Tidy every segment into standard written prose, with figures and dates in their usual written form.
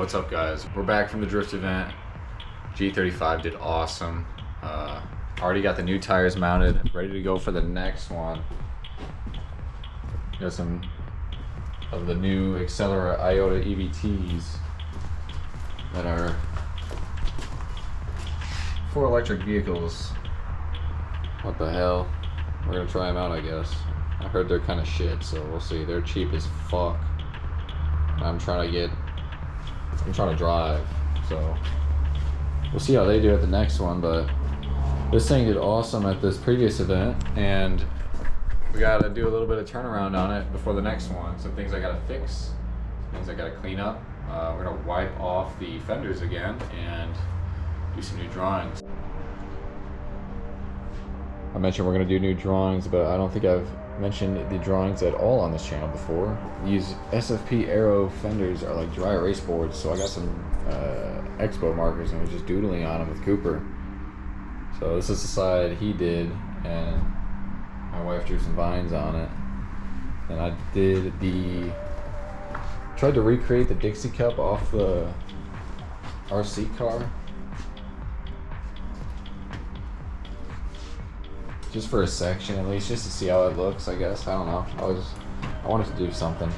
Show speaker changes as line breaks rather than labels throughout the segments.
What's up, guys? We're back from the drift event. G35 did awesome. Already got the new tires mounted, ready to go for the next one. Got some of the new Accelera Iota EVTs that are for electric vehicles. What the hell? We're gonna try them out, I guess. I heard they're kind of shit, so we'll see. They're cheap as fuck. I'm trying to drive, so we'll see how they do at the next one. But this thing did awesome at this previous event, and we gotta do a little bit of turnaround on it before the next one. Some things I gotta fix, some things I gotta clean up. We're gonna wipe off the fenders again and do some new drawings. I mentioned we're gonna do new drawings, but I don't think I've mentioned the drawings at all on this channel before. These SFP Aero fenders are like dry erase boards, so I got some Expo markers and was just doodling on them with Cooper. So this is the side he did, and my wife drew some vines on it. And I tried to recreate the Dixie cup off the RC car. Just for a section at least, just to see how it looks, I guess. I don't know. I wanted to do something.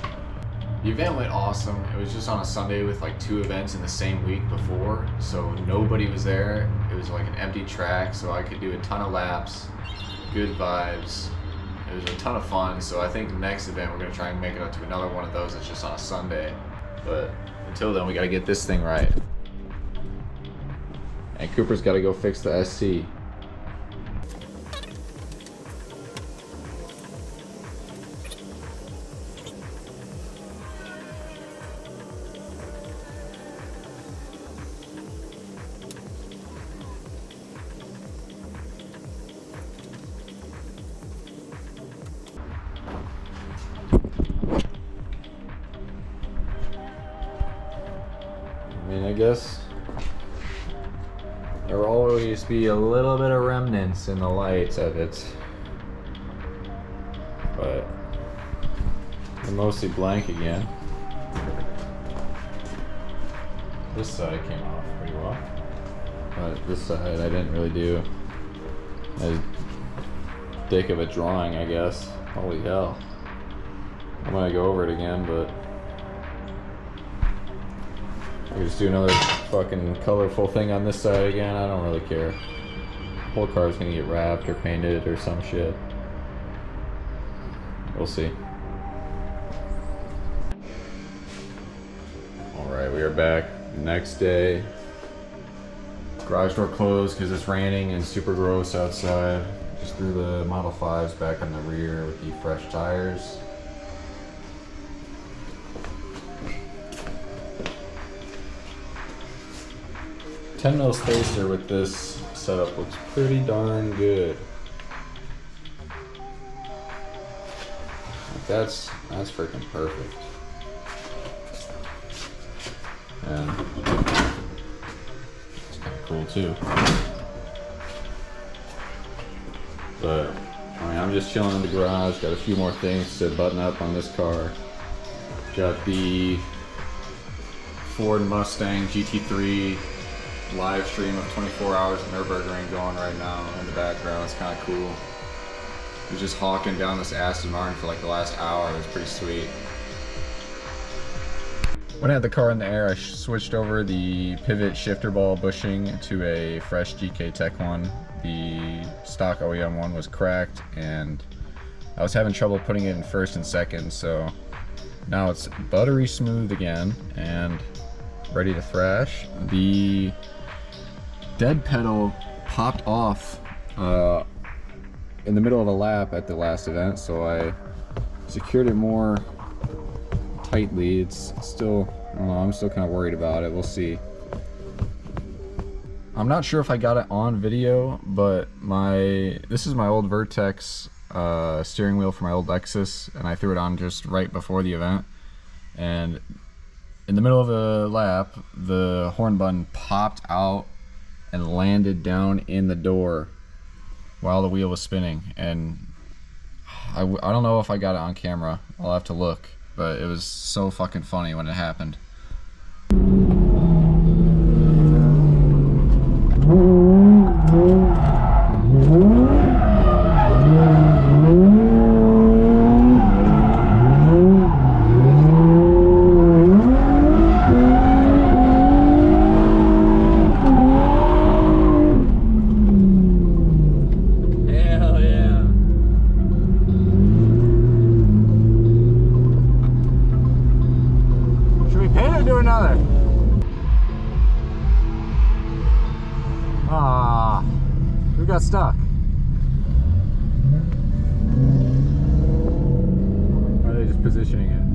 The event went awesome. It was just on a Sunday with like 2 events in the same week before, so nobody was there. It was like an empty track, so I could do a ton of laps, good vibes. It was a ton of fun, so I think the next event we're gonna try and make it up to another one of those that's just on a Sunday. But until then, we gotta get this thing right. And Cooper's gotta go fix the SC. I guess there will always be a little bit of remnants in the lights of it, but they're mostly blank again. This side came off pretty well, but this side I didn't really do as thick of a drawing, I guess. Holy hell. I'm gonna go over it again, but I can just do another fucking colorful thing on this side again. I don't really care. The whole car's gonna get wrapped or painted or some shit. We'll see. Alright, we are back the next day. Garage door closed because it's raining and super gross outside. Just threw the Model 5s back in the rear with the fresh tires. 10mm spacer with this setup looks pretty darn good. That's freaking perfect. And it's kind of cool too. But I mean, I'm just chilling in the garage. Got a few more things to button up on this car. Got the Ford Mustang GT3 live stream of 24 hours of Nürburgring going right now in the background. It's kind of cool. I was just hawking down this Aston Martin for like the last hour. It was pretty sweet. When I had the car in the air, I switched over the pivot shifter ball bushing to a fresh GK Tech one. The stock OEM one was cracked, and I was having trouble putting it in first and second, so now it's buttery smooth again and ready to thrash. The dead pedal popped off in the middle of a lap at the last event, so I secured it more tightly. It's still, I don't know, I'm still kind of worried about it. We'll see. I'm not sure if I got it on video, but this is my old Vertex steering wheel for my old Lexus, and I threw it on just right before the event, and in the middle of a lap the horn button popped out and landed down in the door while the wheel was spinning, and I don't know if I got it on camera. I'll have to look, but it was so fucking funny when it happened. Ah, we got stuck. Are they just positioning it?